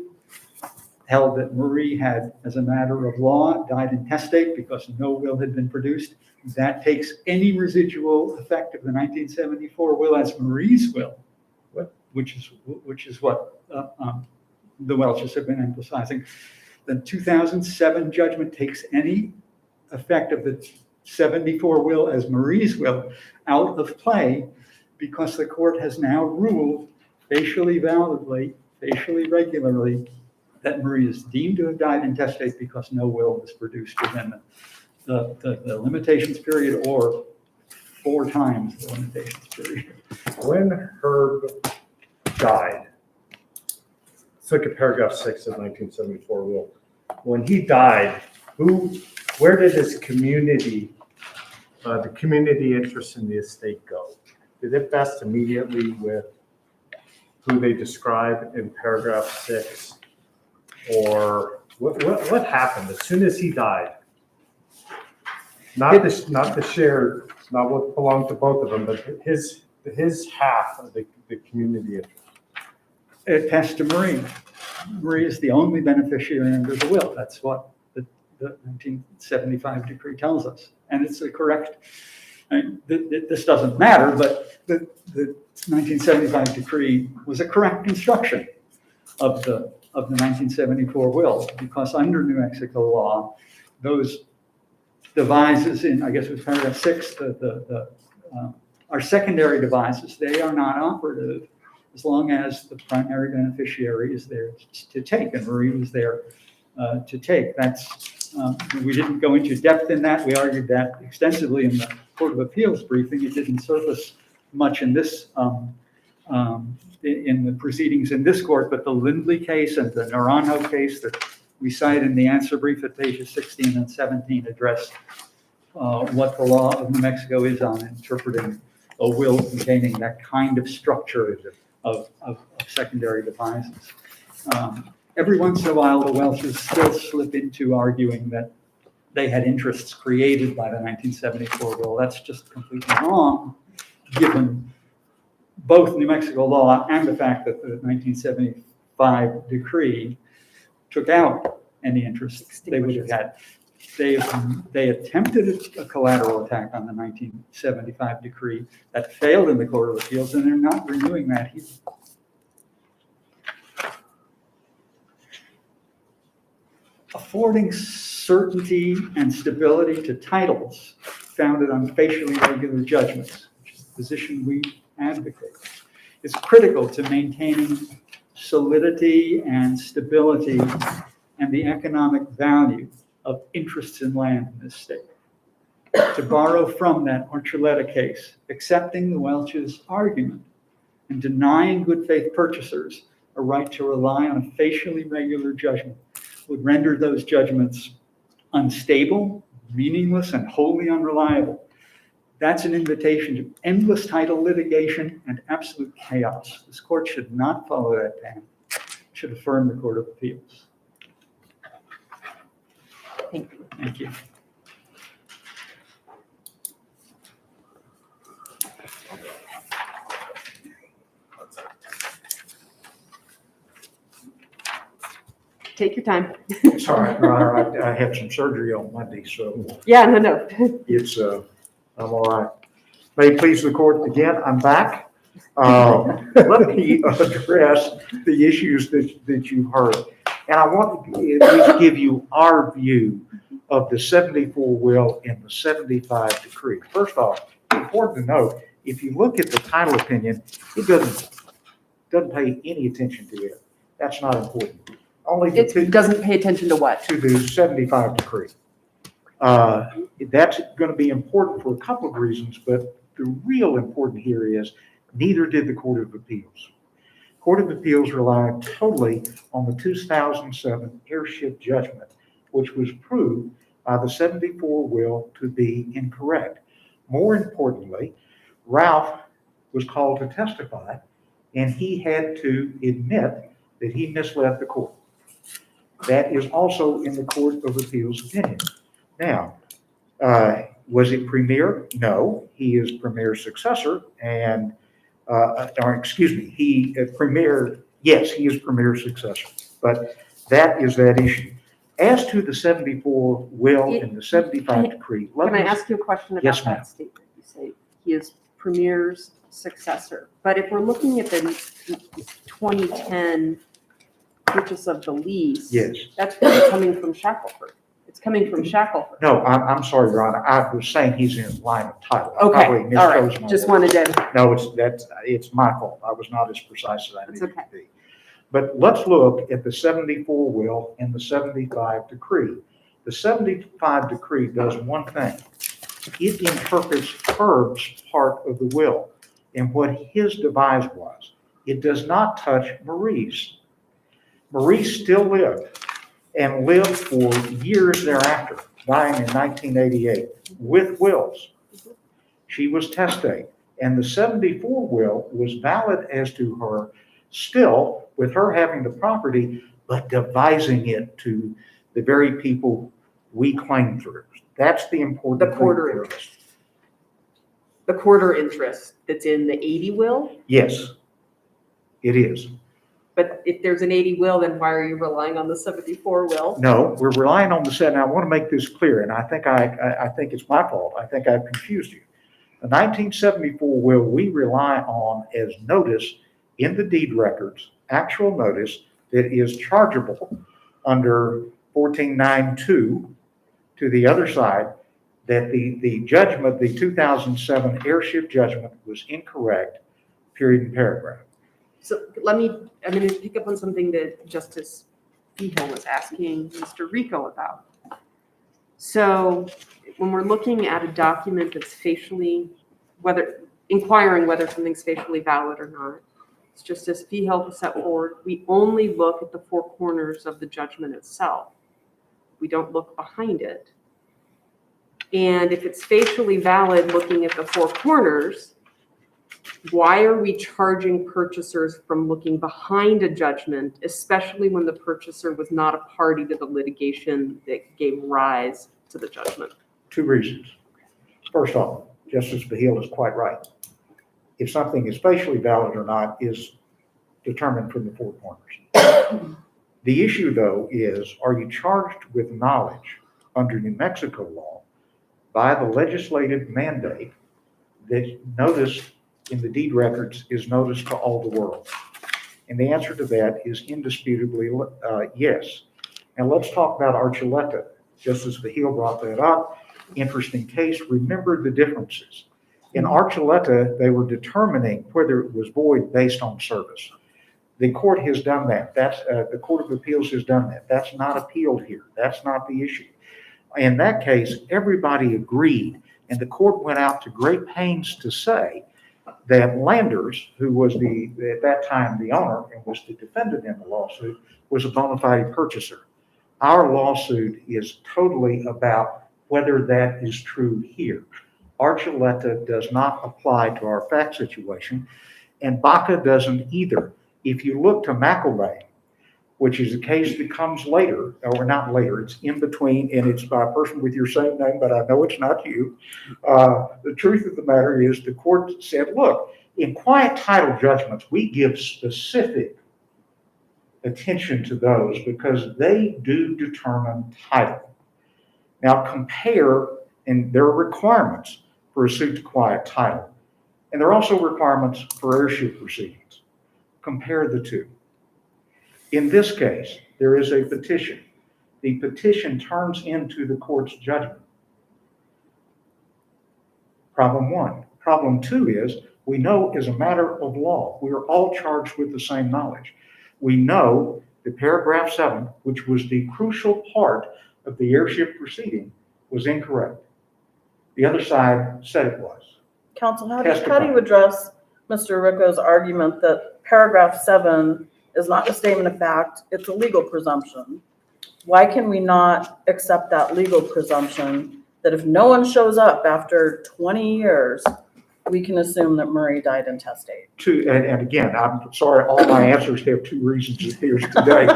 held that Marie had, as a matter of law, died intestate because no will had been produced. That takes any residual effect of the 1974 will as Marie's will, which is what the Welches have been emphasizing. The 2007 judgment takes any effect of the 74 will as Marie's will out of play because the court has now ruled facially validly, facially regularly, that Marie is deemed to have died intestate because no will was produced within the limitations period or 4 times the limitations period. When Herb died, let's look at paragraph 6 of 1974 will. When he died, where did his community, the community interest in the estate go? Did it vest immediately with who they describe in paragraph 6? Or what happened as soon as he died? Not the share, not what belonged to both of them, but his half of the community interest. It passed to Marie. Marie is the only beneficiary under the will. That's what the 1975 decree tells us. And it's a correct, this doesn't matter, but the 1975 decree was a correct construction of the 1974 will, because under New Mexico law, those devises in, I guess it was paragraph 6, are secondary devices. They are not operative as long as the primary beneficiary is there to take, and Marie was there to take. That's, we didn't go into depth in that. We argued that extensively in the Court of Appeals briefing. It didn't surface much in this in the proceedings in this court, but the Lindley case and the Naranjo case that we cite in the answer brief at pages 16 and 17 address what the law of New Mexico is on interpreting a will containing that kind of structure of secondary devices. Every once in a while, the Welches still slip into arguing that they had interests created by the 1974 will. That's just completely wrong, given both New Mexico law and the fact that the 1975 decree took out any interest they would have had. They attempted a collateral attack on the 1975 decree that failed in the Court of Appeals, and they're not renewing that here. Affording certainty and stability to titles founded on facially regular judgments, which is the position we advocate, is critical to maintaining solidity and stability and the economic value of interests in land in this state. To borrow from that Archuleta case, accepting the Welch's argument and denying good faith purchasers a right to rely on a facially regular judgment would render those judgments unstable, meaningless, and wholly unreliable. That's an invitation to endless title litigation and absolute chaos. This court should not follow that path. It should affirm the Court of Appeals. Thank you. Thank you. Take your time. It's all right, Your Honor, I have some surgery on Monday, so Yeah, no. it's, I'm all right. May it please the court, again, I'm back. Let me address the issues that you heard. And I want to at least give you our view of the 74 will and the 75 decree. First off, important to note, if you look at the title opinion, it doesn't pay any attention to it. That's not important. Only It doesn't pay attention to what? to the 75 decree. That's going to be important for a couple of reasons, but the real important here is neither did the Court of Appeals. Court of Appeals relied totally on the 2007 airship judgment, which was proved by the 74 will to be incorrect. More importantly, Ralph was called to testify, and he had to admit that he misled the court. That is also in the Court of Appeals opinion. Now, was it Premier? No, he is Premier's successor, and Premier, yes, he is Premier's successor, but that is that issue. As to the 74 will and the 75 decree, Can I ask you a question about Yes, ma'am. that statement? You say he is Premier's successor, but if we're looking at the 2010 purchase of the lease, Yes. that's really coming from Shackelford. It's coming from Shackelford. No, I'm sorry, Your Honor. I was saying he's in line of title. I Okay, probably all mischchose right. my Just words. wanted to. No, it's my fault. I was not as precise as I That's needed okay. to be. But let's look at the 74 will and the 75 decree. The 75 decree does one thing. It interprets Herb's part of the will and what his devise was. It does not touch Marie's. Marie still lived and lived for years thereafter, dying in 1988 with wills. She was testate, and the 74 will was valid as to her still, with her having the property, but devising it to the very people we claim through. That's the important The thing. quarter interest. The quarter interest that's in the 80 will, Yes, it is. but if there's an 80 will, then why are you relying on the 74 will? No, we're relying on the set. Now, I want to make this clear, and I think it's my fault. I think I've confused you. The 1974 will we rely on as notice in the deed records, actual notice that is chargeable under 1492 to the other side, that the judgment, the 2007 airship judgment was incorrect, period and paragraph. So I'm going to pick up on something that Justice Feehill was asking Mr. Rico about. So when we're looking at a document that's inquiring whether something's facially valid or not, it's just as Feehill has set forward, we only look at the four corners of the judgment itself. We don't look behind it. And if it's facially valid looking at the four corners, why are we charging purchasers from looking behind a judgment, especially when the purchaser was not a party to the litigation that gave rise to the judgment? Two reasons. First off, Justice Behill is quite right. If something is facially valid or not is determined from the four corners. The issue, though, is, are you charged with knowledge under New Mexico law by the legislative mandate that notice in the deed records is notice to all the world? And the answer to that is indisputably yes. And let's talk about Archuleta. Justice Behill brought that up. Interesting case. Remember the differences. In Archuleta, they were determining whether it was void based on service. The court has done that. The Court of Appeals has done that. That's not appealed here. That's not the issue. In that case, everybody agreed, and the court went out to great pains to say that Landers, who was at that time the owner and was the defendant in the lawsuit, was a bona fide purchaser. Our lawsuit is totally about whether that is true here. Archuleta does not apply to our fact situation, and Baca doesn't either. If you look to McElvay, which is a case that comes later, or not later, it's in between, and it's by a person with your same name, but I know it's not you. The truth of the matter is the court said, look, in quiet title judgments, we give specific attention to those because they do determine title. Now compare, and there are requirements for a suit to quiet title, and there are also requirements for heirship proceedings. Compare the two. In this case, there is a petition. The petition turns into the court's judgment. Problem one. Problem two is, we know as a matter of law, we are all charged with the same knowledge. We know that paragraph 7, which was the crucial part of the heirship proceeding, was incorrect. The other side said it was. Counsel, how do you address Mr. Ricco's argument that paragraph 7 is not a statement of fact, it's a legal presumption? Why can we not accept that legal presumption that if no one shows up after 20 years, we can assume that Murray died intestate? And again, I'm sorry, all my answers have two reasons it appears today.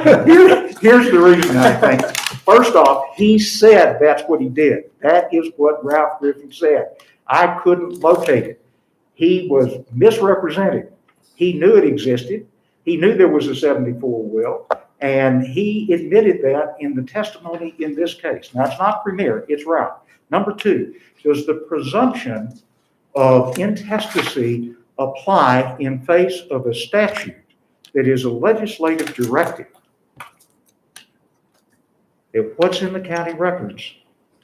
Here's the reason, I think. First off, he said that's what he did. That is what Ralph Griffin said. I couldn't locate it. He was misrepresented. He knew it existed. He knew there was a 74 will, and he admitted that in the testimony in this case. Now, it's not Premier, it's Ralph. Number two, does the presumption of intestacy apply in face of a statute that is a legislative directive? If what's in the county records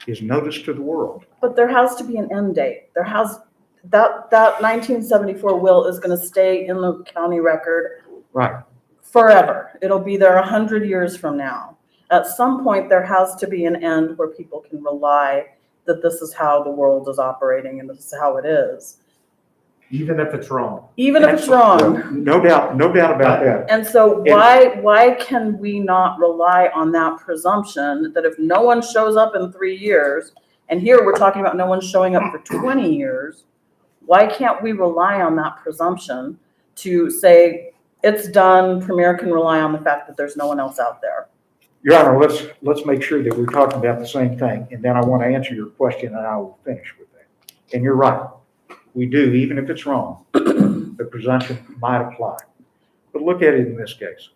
is notice to the world. But there has to be an end date. There has, that 1974 will is going to stay in the county record Right. forever. It'll be there 100 years from now. At some point, there has to be an end where people can rely that this is how the world is operating and this is how it is. Even if it's wrong. Even if it's wrong. No doubt about that. And so why can we not rely on that presumption that if no one shows up in 3 years, and here we're talking about no one showing up for 20 years, why can't we rely on that presumption to say it's done, Premier can rely on the fact that there's no one else out there? Your Honor, let's make sure that we're talking about the same thing, and then I want to answer your question and I will finish with that. And you're right. We do, even if it's wrong, the presumption might apply. But look at it in this case.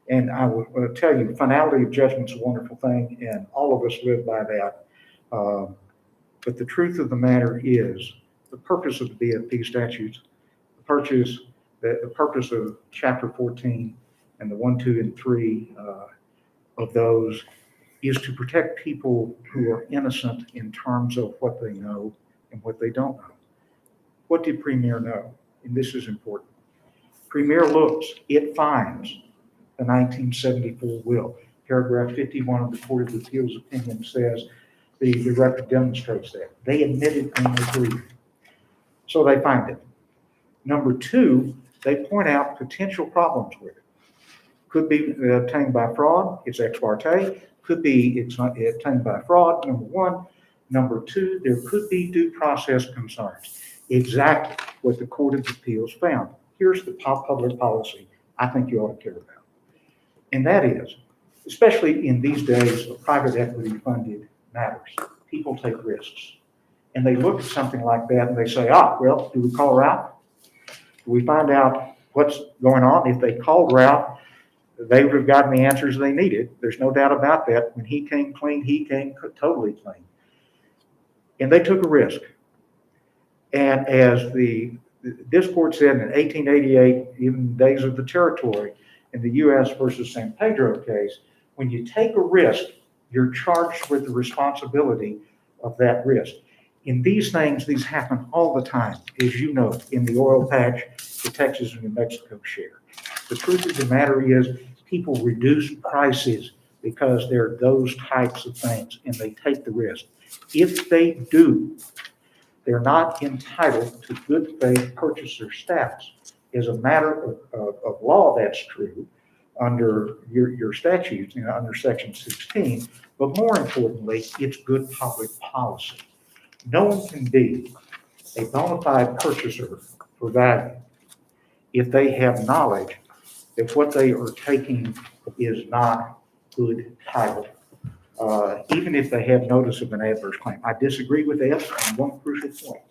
And I will tell you, finality of judgment is a wonderful thing, and all of us live by that. But the truth of the matter is, the purpose of the BFP statutes, the purpose of Chapter 14 and the 1, 2, and 3 of those is to protect people who are innocent in terms of what they know and what they don't know. What did Premier know? And this is important. Premier looks, it finds the 1974 will. Paragraph 51 of the Court of Appeals opinion says the record demonstrates that. They admitted in their brief. So they find it. Number two, they point out potential problems with it. Could be obtained by fraud, it's ex parte. Could be it's not obtained by fraud, number one. Number two, there could be due process concerns. Exactly what the Court of Appeals found. Here's the public policy I think you ought to care about. And that is, especially in these days of private equity funded matters, people take risks. And they look at something like that and they say, well, do we call Ralph? Do we find out what's going on? If they called Ralph, they would have gotten the answers they needed. There's no doubt about that. When he came clean, he came totally clean. And they took a risk. And as this court said in 1888, even days of the territory, in the U.S. versus San Pedro case, when you take a risk, you're charged with the responsibility of that risk. In these things, these happen all the time, as you know, in the oil patch, the Texas and New Mexico share. The truth of the matter is people reduce prices because there are those types of things, and they take the risk. If they do, they're not entitled to good faith purchaser status. As a matter of law, that's true under your statutes, under Section 16, but more importantly, it's good public policy. No one can be a bona fide purchaser for value if they have knowledge that what they are taking is not good title, even if they have notice of an adverse claim. I disagree with that on one crucial point.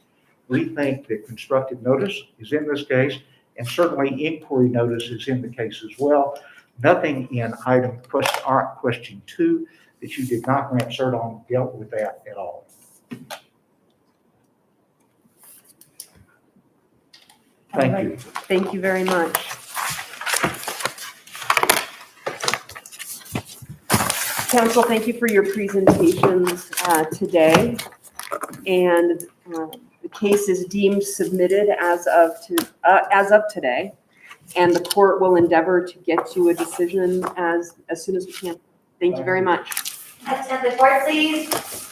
We think that constructive notice is in this case, and certainly inquiry notice is in the case as well. nothing in item question 2 that you did not grant cert on dealt with that at all. Thank you. Thank you very much. Council, thank you for your presentations today. And the case is deemed submitted as of today. And the court will endeavor to get you a decision as soon as we can. Thank you very much. Attend the court, please.